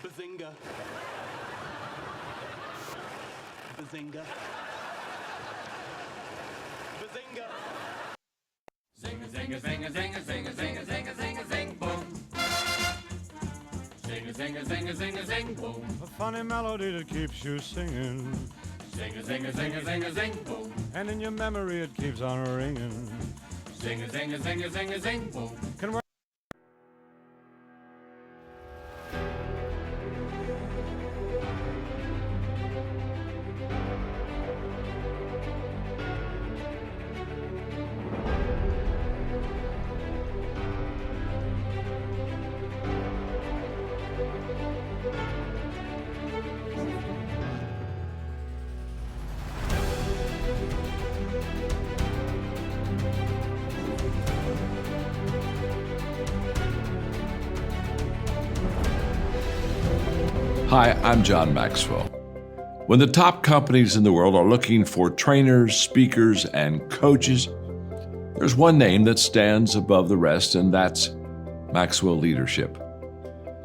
Bazinga. Bazinga. Bazinga. Zinga, zinga, zinga, zinga, zinga, zinga, zinga, zinga, zing, boom. Zinga, zinga, zinga, zinga, zing, boom. A funny melody that keeps you singing. Zinga, zinga, zinga, zinga, zing, boom. And in your memory it keeps on ringing. Zinga, zinga, zinga, zinga, zing, boom. Hi, I'm John Maxwell. When the top companies in the world are looking for trainers, speakers, and coaches, there's one name that stands above the rest, and that's Maxwell Leadership.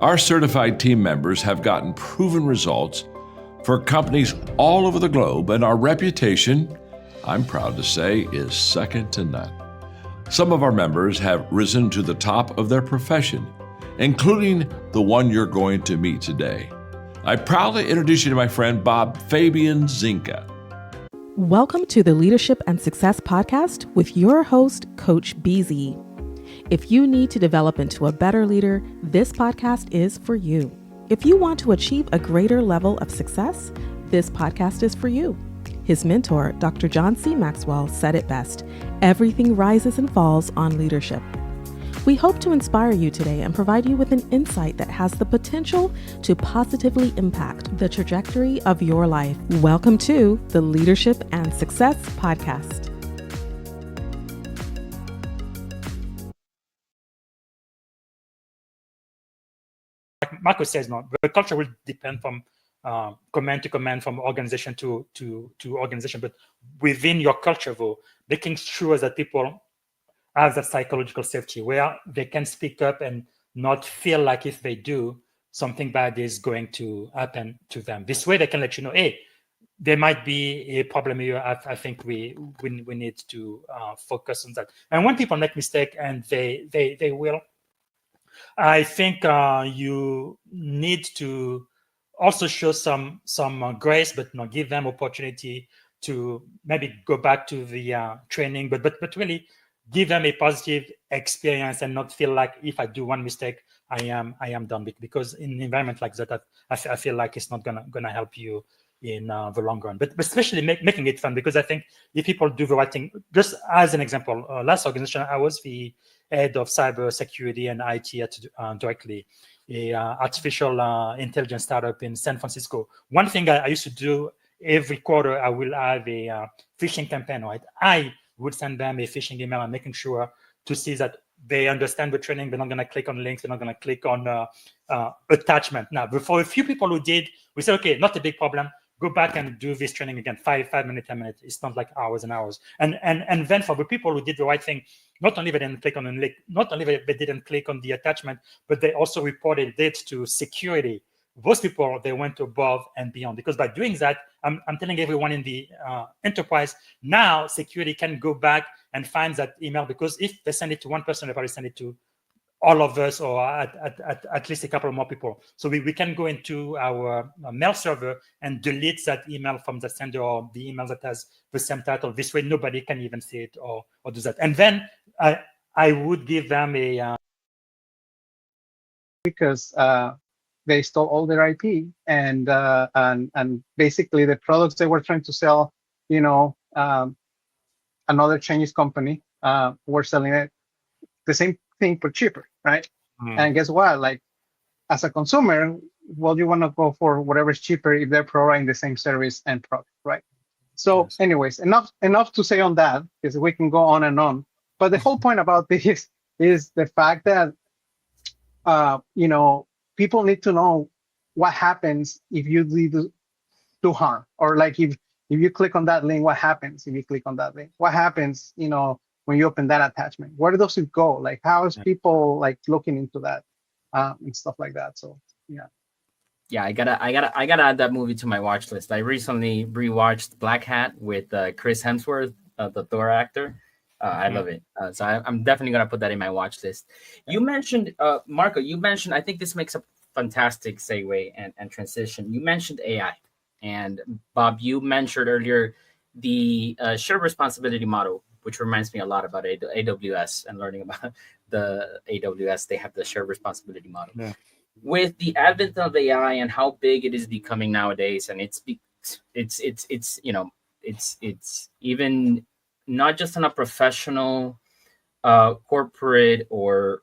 Our certified team members have gotten proven results for companies all over the globe, and our reputation, I'm proud to say, is second to none. Some of our members have risen to the top of their profession, including the one you're going to meet today. I proudly introduce you to my friend Bob Fabian Zinka. Welcome to the Leadership and Success Podcast with your host, Coach BZ. If you need to develop into a better leader, this podcast is for you. If you want to achieve a greater level of success, this podcast is for you. His mentor, Dr. John C. Maxwell, said it best: everything rises and falls on leadership. We hope to inspire you today and provide you with an insight that has the potential to positively impact the trajectory of your life. Welcome to the Leadership and Success Podcast. Like Marco says, no, the culture will depend from command to command, from organization to organization. But within your culture, though, making sure that people have that psychological safety where they can speak up and not feel like if they do, something bad is going to happen to them. This way they can let you know, hey, there might be a problem here. I think we need to focus on that. And when people make mistake, and they will, I think you need to also show some grace, but not give them opportunity to maybe go back to the training, but really give them a positive experience and not feel like if I do one mistake, I am done. Because in an environment like that, I feel like it's not gonna help you in the long run. But especially making it fun, because I think if people do the right thing, just as an example, last organization, I was the head of cybersecurity and IT at directly, a artificial intelligence startup in San Francisco. One thing I used to do every quarter, I will have a phishing campaign, right? I would send them a phishing email and making sure to see that they understand the training. They're not going to click on links. They're not going to click on attachment. Now, for a few people who did, we said, okay, not a big problem. Go back and do this training again, 5 minutes, 10 minutes. It's not like hours and hours. And then for the people who did the right thing, not only they didn't click on the link, not only they didn't click on the attachment, but they also reported it to security. Those people, they went above and beyond, because by doing that, I'm telling everyone in the enterprise, now security can go back and find that email, because if they send it to one person, they probably send it to all of us, or at least a couple more people. So we can go into our mail server and delete that email from the sender, or the email that has the same title. This way, nobody can even see it or do that. And then I would give them a because they stole all their IP, and basically the products they were trying to sell, another Chinese company were selling it the same thing but cheaper, right? And guess what? Like, as a consumer, well, you want to go for whatever's cheaper if they're providing the same service and product, right? So, yes. Anyways, enough to say on that, because we can go on and on. But the whole point about this is the fact that people need to know what happens if you do harm, or like if you click on that link, what happens if you click on that link? What happens, when you open that attachment? Where does it go? Like, how is people like looking into that and stuff like that? So yeah. Yeah, I gotta add that movie to my watch list. I recently rewatched Black Hat with Chris Hemsworth, the Thor actor. I love it. So I'm definitely gonna put that in my watch list. You mentioned, Marco. You mentioned. I think this makes a fantastic segue and transition. You mentioned AI, and Bob, you mentioned earlier the shared responsibility model, which reminds me a lot about AWS and learning about the AWS. They have the shared responsibility model. Yeah. With the advent of AI and how big it is becoming nowadays, and it's it's even not just on a professional, corporate or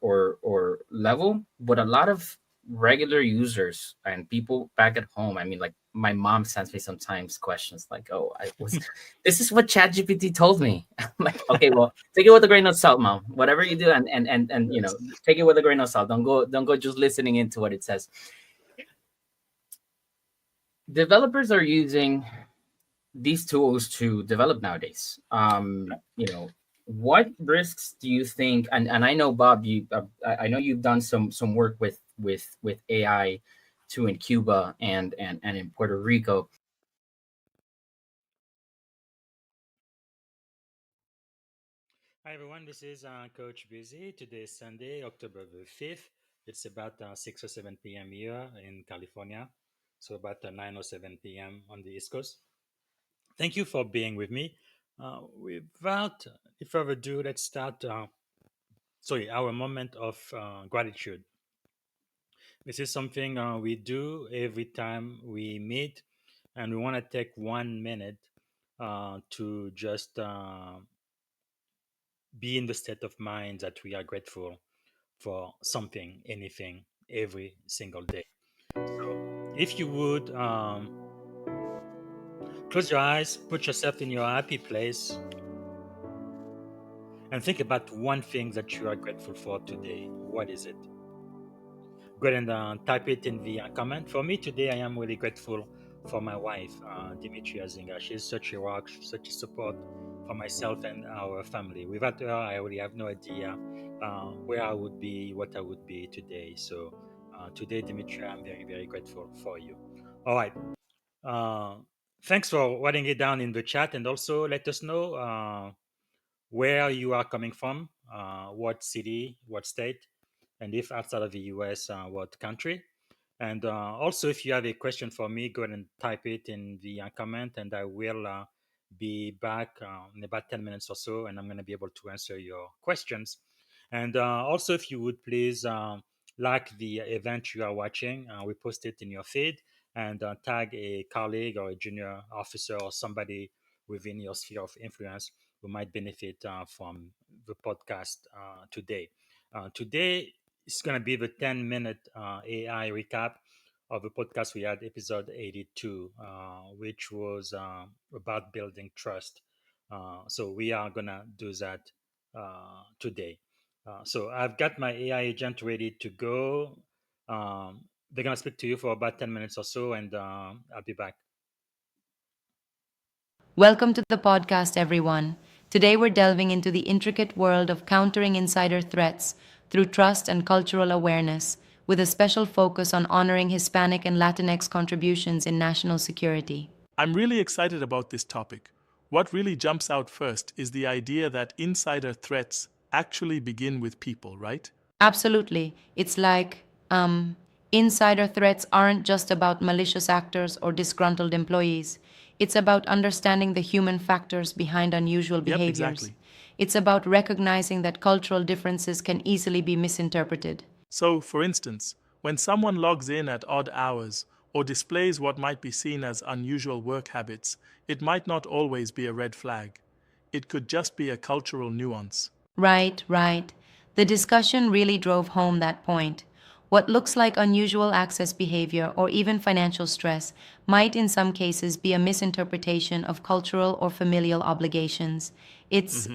level, but a lot of regular users and people back at home. I mean, like my mom sends me sometimes questions like, "Oh, this is what ChatGPT told me." I'm like, "Okay, well, take it with a grain of salt, mom. Whatever you do, and take it with a grain of salt. Don't go just listening into what it says." Developers are using these tools to develop nowadays. What risks do you think? And I know, Bob, I know you've done some work with AI too in Cuba and in Puerto Rico. Hi everyone, this is Coach Busy. Today is Sunday, October the 5th. It's about 6 or 7 p.m. here in California, so about 9 or 7 p.m. on the East Coast. Thank you for being with me. Without further ado, let's start our moment of gratitude. This is something we do every time we meet, and we want to take 1 minute to just be in the state of mind that we are grateful for something, anything, every single day. So, if you would close your eyes, put yourself in your happy place, and think about one thing that you are grateful for today. What is it? Go ahead and type it in the comment. For me today, I am really grateful for my wife, Dimitria Zinga. She's such a rock, such a support for myself and our family. Without her, I really have no idea where I would be, what I would be today. So today, Dimitria, I'm very, very grateful for you. All right. Uh, Thanks for writing it down in the chat, and also let us know where you are coming from, what city, what state, and if outside of the US, what country. And also, if you have a question for me, go ahead and type it in the comment, and I will be back in about 10 minutes or so, and I'm going to be able to answer your questions. And also, if you would please like the event you are watching, we post it in your feed, and tag a colleague or a junior officer or somebody within your sphere of influence who might benefit from the podcast today. Today is going to be the 10-minute AI recap of the podcast we had, episode 82, which was about building trust. So we are going to do that today. So I've got my AI agent ready to go. They're going to speak to you for about 10 minutes or so, and I'll be back. Welcome to the podcast, everyone. Today we're delving into the intricate world of countering insider threats through trust and cultural awareness, with a special focus on honoring Hispanic and Latinx contributions in national security. I'm really excited about this topic. What really jumps out first is the idea that insider threats actually begin with people, right? Absolutely. It's like, insider threats aren't just about malicious actors or disgruntled employees. It's about understanding the human factors behind unusual behaviors. Exactly. It's about recognizing that cultural differences can easily be misinterpreted. So, for instance, when someone logs in at odd hours or displays what might be seen as unusual work habits, it might not always be a red flag. It could just be a cultural nuance. Right, right. The discussion really drove home that point. What looks like unusual access behavior or even financial stress might in some cases be a misinterpretation of cultural or familial obligations. It's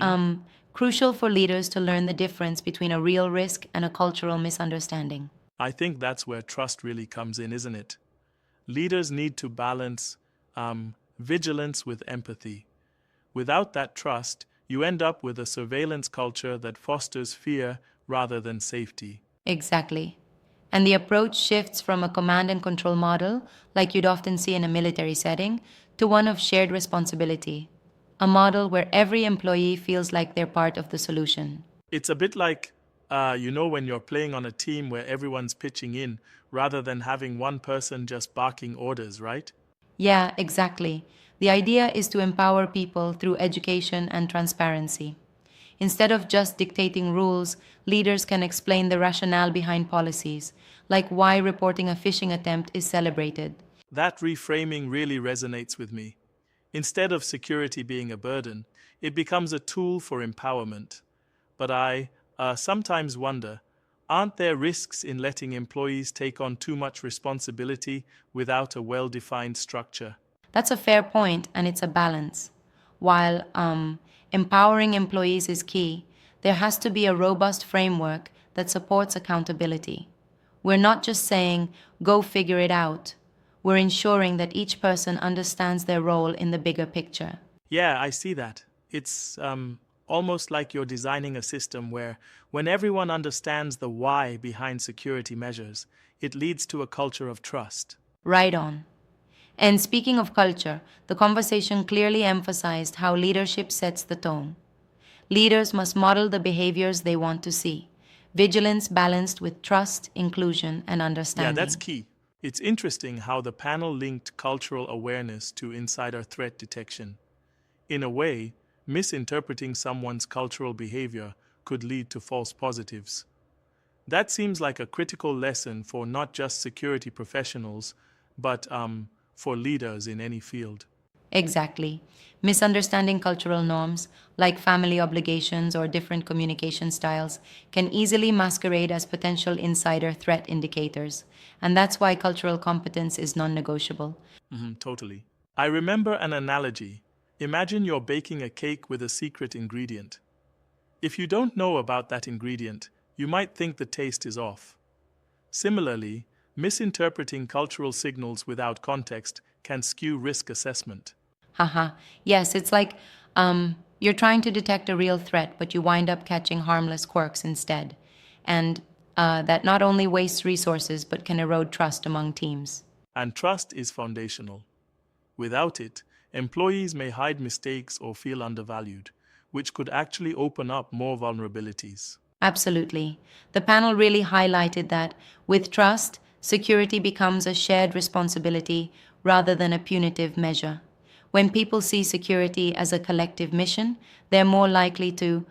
crucial for leaders to learn the difference between a real risk and a cultural misunderstanding. I think that's where trust really comes in, isn't it? Leaders need to balance vigilance with empathy. Without that trust, you end up with a surveillance culture that fosters fear rather than safety. Exactly. And the approach shifts from a command and control model, like you'd often see in a military setting, to one of shared responsibility, a model where every employee feels like they're part of the solution. It's a bit like, when you're playing on a team where everyone's pitching in rather than having one person just barking orders, right? Yeah, exactly. The idea is to empower people through education and transparency. Instead of just dictating rules, leaders can explain the rationale behind policies, like why reporting a phishing attempt is celebrated. That reframing really resonates with me. Instead of security being a burden, it becomes a tool for empowerment. But I sometimes wonder, aren't there risks in letting employees take on too much responsibility without a well-defined structure? That's a fair point, and it's a balance. While empowering employees is key, there has to be a robust framework that supports accountability. We're not just saying, go figure it out. We're ensuring that each person understands their role in the bigger picture. Yeah, I see that. It's almost like you're designing a system where, when everyone understands the why behind security measures, it leads to a culture of trust. Right on. And speaking of culture, the conversation clearly emphasized how leadership sets the tone. Leaders must model the behaviors they want to see. Vigilance balanced with trust, inclusion, and understanding. Yeah, that's key. It's interesting how the panel linked cultural awareness to insider threat detection. In a way, misinterpreting someone's cultural behavior could lead to false positives. That seems like a critical lesson for not just security professionals, but for leaders in any field. Exactly. Misunderstanding cultural norms, like family obligations or different communication styles, can easily masquerade as potential insider threat indicators. And that's why cultural competence is non-negotiable. Totally. I remember an analogy. Imagine you're baking a cake with a secret ingredient. If you don't know about that ingredient, you might think the taste is off. Similarly, misinterpreting cultural signals without context can skew risk assessment. Haha. Yes, it's like you're trying to detect a real threat, but you wind up catching harmless quirks instead. And that not only wastes resources, but can erode trust among teams. And trust is foundational. Without it, employees may hide mistakes or feel undervalued, which could actually open up more vulnerabilities. Absolutely. The panel really highlighted that with trust, security becomes a shared responsibility rather than a punitive measure. When people see security as a collective mission, they're more likely to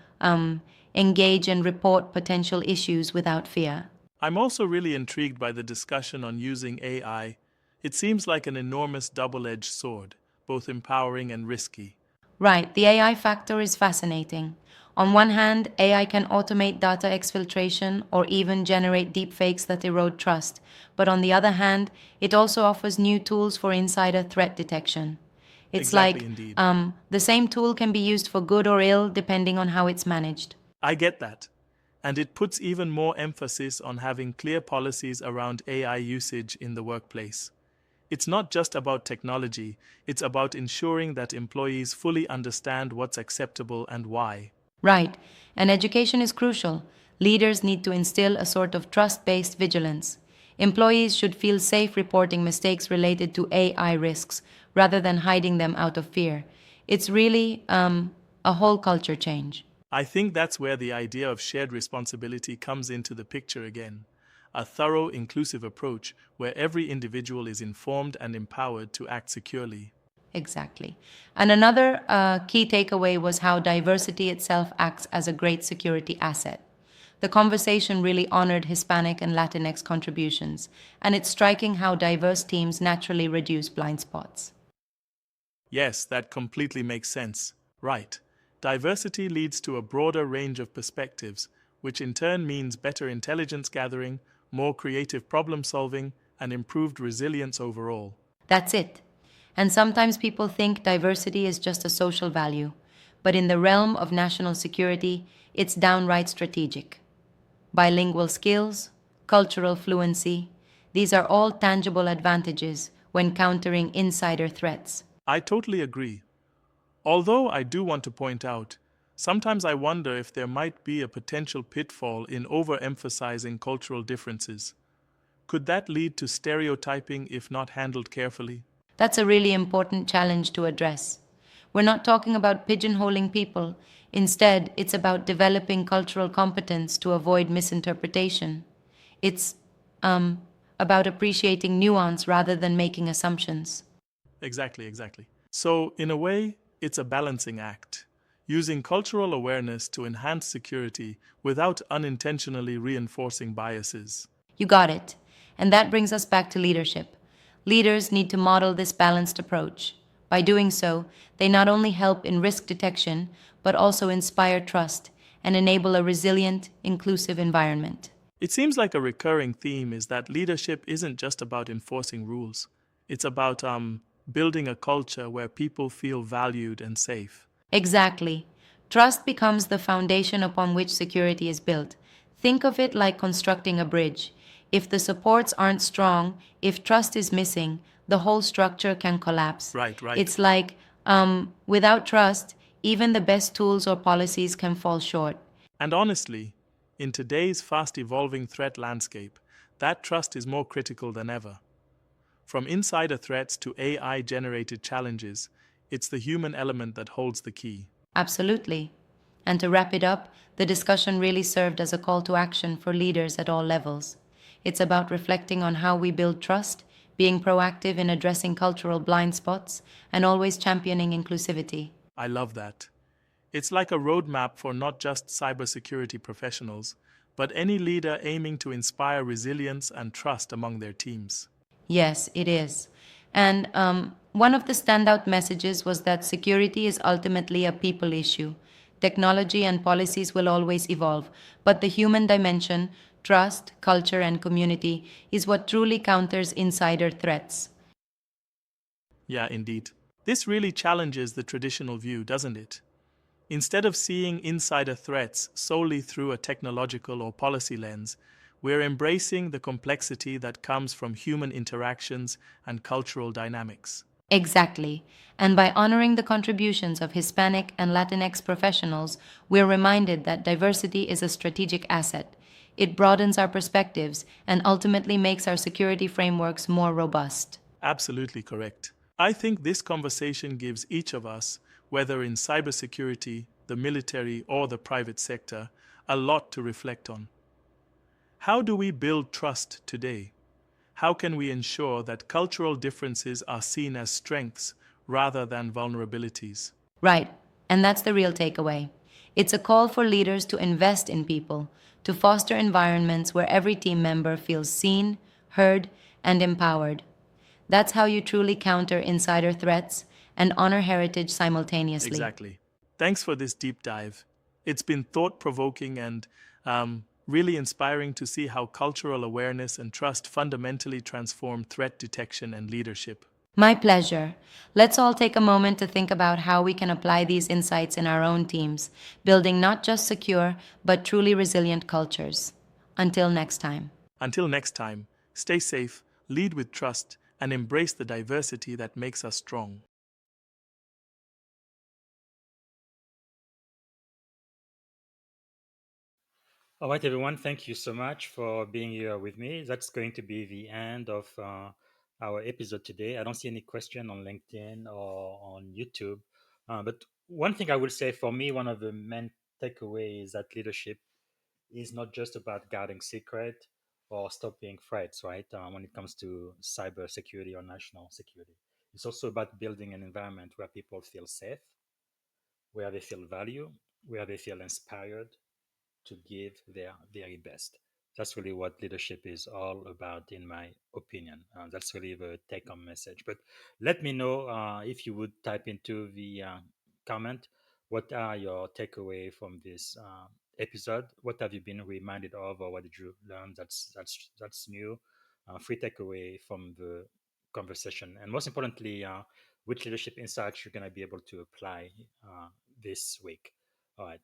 engage and report potential issues without fear. I'm also really intrigued by the discussion on using AI. It seems like an enormous double-edged sword, both empowering and risky. Right, the AI factor is fascinating. On one hand, AI can automate data exfiltration or even generate deepfakes that erode trust. But on the other hand, it also offers new tools for insider threat detection. It's Exactly, like the same tool can be used for good or ill depending on how it's managed. I get that. And it puts even more emphasis on having clear policies around AI usage in the workplace. It's not just about technology, it's about ensuring that employees fully understand what's acceptable and why. Right, and education is crucial. Leaders need to instill a sort of trust-based vigilance. Employees should feel safe reporting mistakes related to AI risks rather than hiding them out of fear. It's really a whole culture change. I think that's where the idea of shared responsibility comes into the picture again. A thorough, inclusive approach where every individual is informed and empowered to act securely. Exactly. And another key takeaway was how diversity itself acts as a great security asset. The conversation really honored Hispanic and Latinx contributions, and it's striking how diverse teams naturally reduce blind spots. Yes, that completely makes sense. Right. Diversity leads to a broader range of perspectives, which in turn means better intelligence gathering, more creative problem solving, and improved resilience overall. That's it. And sometimes people think diversity is just a social value, but in the realm of national security, it's downright strategic. Bilingual skills, cultural fluency, these are all tangible advantages when countering insider threats. I totally agree. Although I do want to point out, sometimes I wonder if there might be a potential pitfall in overemphasizing cultural differences. Could that lead to stereotyping if not handled carefully? That's a really important challenge to address. We're not talking about pigeonholing people. Instead, it's about developing cultural competence to avoid misinterpretation. It's about appreciating nuance rather than making assumptions. Exactly. So, in a way, it's a balancing act, using cultural awareness to enhance security without unintentionally reinforcing biases. You got it. And that brings us back to leadership. Leaders need to model this balanced approach. By doing so, they not only help in risk detection, but also inspire trust and enable a resilient, inclusive environment. It seems like a recurring theme is that leadership isn't just about enforcing rules. It's about building a culture where people feel valued and safe. Exactly. Trust becomes the foundation upon which security is built. Think of it like constructing a bridge. If the supports aren't strong, if trust is missing, the whole structure can collapse. Right. It's like, without trust, even the best tools or policies can fall short. And honestly, in today's fast evolving threat landscape, that trust is more critical than ever. From insider threats to AI generated challenges, it's the human element that holds the key. Absolutely. And to wrap it up, the discussion really served as a call to action for leaders at all levels. It's about reflecting on how we build trust, being proactive in addressing cultural blind spots, and always championing inclusivity. I love that. It's like a roadmap for not just cybersecurity professionals, but any leader aiming to inspire resilience and trust among their teams. Yes, it is. And one of the standout messages was that security is ultimately a people issue. Technology and policies will always evolve, but the human dimension, trust, culture, and community is what truly counters insider threats. Yeah, indeed. This really challenges the traditional view, doesn't it? Instead of seeing insider threats solely through a technological or policy lens, we're embracing the complexity that comes from human interactions and cultural dynamics. Exactly. And by honoring the contributions of Hispanic and Latinx professionals, we're reminded that diversity is a strategic asset. It broadens our perspectives and ultimately makes our security frameworks more robust. Absolutely correct. I think this conversation gives each of us, whether in cybersecurity, the military, or the private sector, a lot to reflect on. How do we build trust today? How can we ensure that cultural differences are seen as strengths rather than vulnerabilities? Right, and that's the real takeaway. It's a call for leaders to invest in people, to foster environments where every team member feels seen, heard, and empowered. That's how you truly counter insider threats and honor heritage simultaneously. Exactly. Thanks for this deep dive. It's been thought-provoking and really inspiring to see how cultural awareness and trust fundamentally transform threat detection and leadership. My pleasure. Let's all take a moment to think about how we can apply these insights in our own teams, building not just secure, but truly resilient cultures. Until next time. Until next time, stay safe, lead with trust, and embrace the diversity that makes us strong. All right, everyone. Thank you so much for being here with me. That's going to be the end of our episode today. I don't see any question on LinkedIn or on YouTube. But one thing I will say for me, one of the main takeaways is that leadership is not just about guarding secret or stopping threats, right? When it comes to cyber security or national security, it's also about building an environment where people feel safe, where they feel value, where they feel inspired to give their very best. That's really what leadership is all about, in my opinion. That's really the take home message. But let me know if you would type into the comment what are your takeaway from this episode. What have you been reminded of, or what did you learn that's new? Free takeaway from the conversation, and most importantly, which leadership insights you're going to be able to apply this week. All right.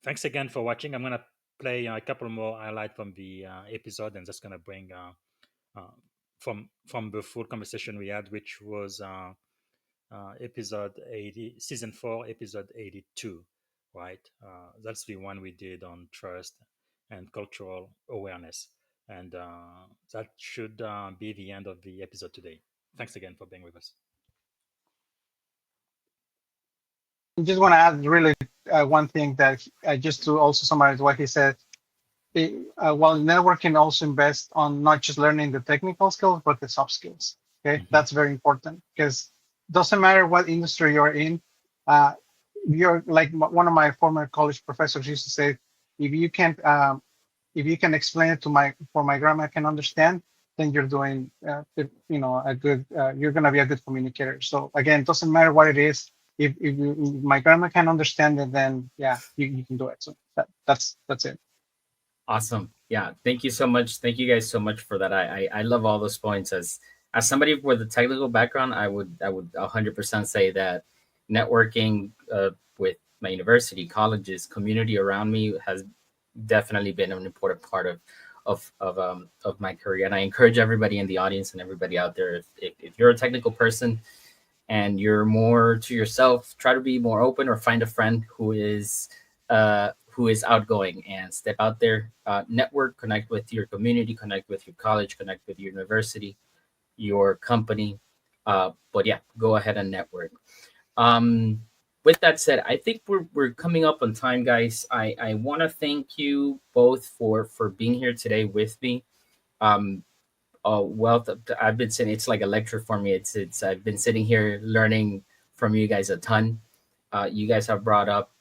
Thanks again for watching. I'm going to play a couple more highlights from the episode, and that's going to bring uh, from the full conversation we had, which was episode 80, season 4, episode 82. Right, that's the one we did on trust and cultural awareness. And that should be the end of the episode today. Thanks again for being with us. I just want to add really one thing that just to also summarize what he said. While networking also invests on not just learning the technical skills, but the soft skills. Okay, that's very important because doesn't matter what industry you're in. You're like one of my former college professors used to say, if you can explain it to my grandma can understand, then you're doing a good. You're gonna be a good communicator. So again, it doesn't matter what it is. If my grandma can understand it, then yeah, you can do it. So that's it. Awesome. Yeah. Thank you so much. Thank you guys so much for that. I love all those points. As somebody with a technical background, I would 100% say that networking with my university, colleges, community around me has definitely been an important part of my career. And I encourage everybody in the audience and everybody out there, if you're a technical person and you're more to yourself, try to be more open or find a friend who is outgoing and step out there, network, connect with your community, connect with your college, connect with your university, your company. But yeah, go ahead and network. With that said, I think we're coming up on time, guys. I want to thank you both for being here today with me. Wealth, I've been sitting, it's like a lecture for me. It's I've been sitting here learning from you guys a ton. You guys have brought up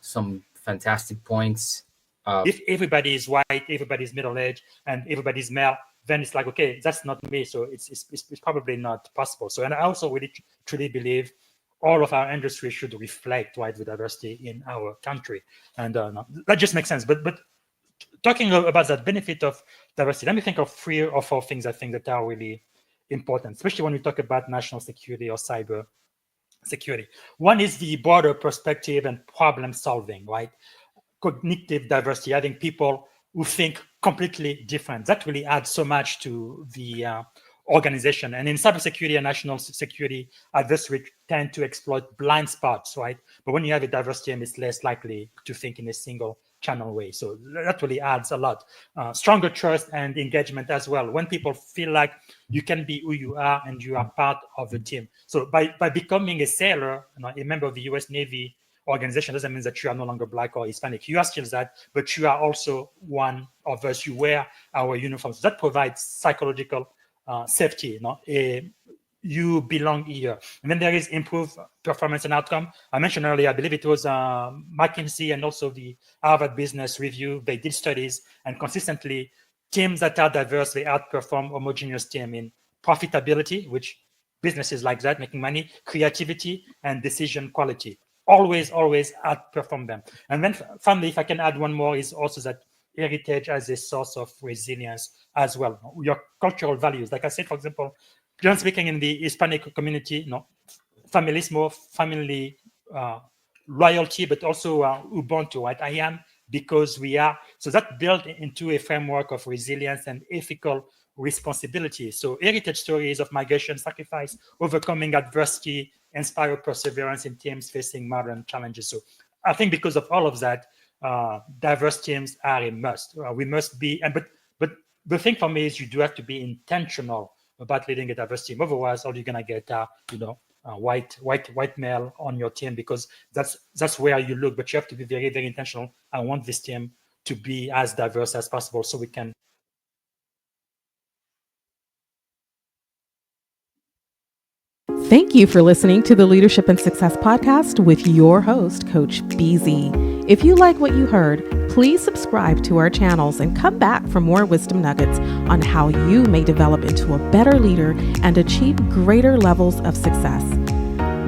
some fantastic points. If everybody is white, everybody's middle-aged, and everybody's male, then it's like, okay, that's not me. So it's probably not possible. So, and I also really truly believe all of our industry should reflect the diversity in our country. And that just makes sense. But talking about that benefit of diversity, let me think of 3 or 4 things I think that are really important, especially when we talk about national security or cyber security. One is the broader perspective and problem solving, right? Cognitive diversity, having people who think completely different. That really adds so much to the organization. And in cybersecurity and national security, adversaries tend to exploit blind spots, right? But when you have a diverse team, it's less likely to think in a single channel way. So that really adds a lot. Stronger trust and engagement as well. When people feel like you can be who you are and you are part of the team. So by becoming a sailor, a member of the US Navy organization, doesn't mean that you are no longer Black or Hispanic. You are still that, but you are also one of us. You wear our uniforms. That provides psychological safety. You belong here. And then there is improved performance and outcome. I mentioned earlier, I believe it was McKinsey and also the Harvard Business Review. They did studies, and consistently teams that are diverse, they outperform homogeneous team in profitability, which businesses like that, making money, creativity, and decision quality. Always outperform them. And then finally, if I can add one more, is also that heritage as a source of resilience as well. Your cultural values. Like I said, for example, generally speaking, in the Hispanic community, familismo, family loyalty, but also Ubuntu, right? I am because we are. So that built into a framework of resilience and ethical responsibility. So heritage stories of migration, sacrifice, overcoming adversity, inspire perseverance in teams facing modern challenges. So I think because of all of that, diverse teams are a must. We must be, but the thing for me is you do have to be intentional about leading a diverse team. Otherwise, all you're gonna get white male on your team, because that's where you look. But you have to be very, very intentional. I want this team to be as diverse as possible, so we can. Thank you for listening to the Leadership and Success Podcast with your host, Coach BZ. If you like what you heard, please subscribe to our channels and come back for more wisdom nuggets on how you may develop into a better leader and achieve greater levels of success.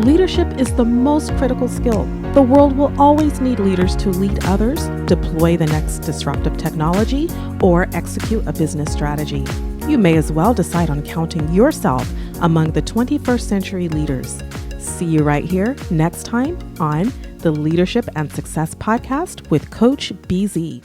Leadership is the most critical skill. The world will always need leaders to lead others, deploy the next disruptive technology, or execute a business strategy. You may as well decide on counting yourself among the 21st century leaders. See you right here next time on the Leadership and Success Podcast with Coach BZ.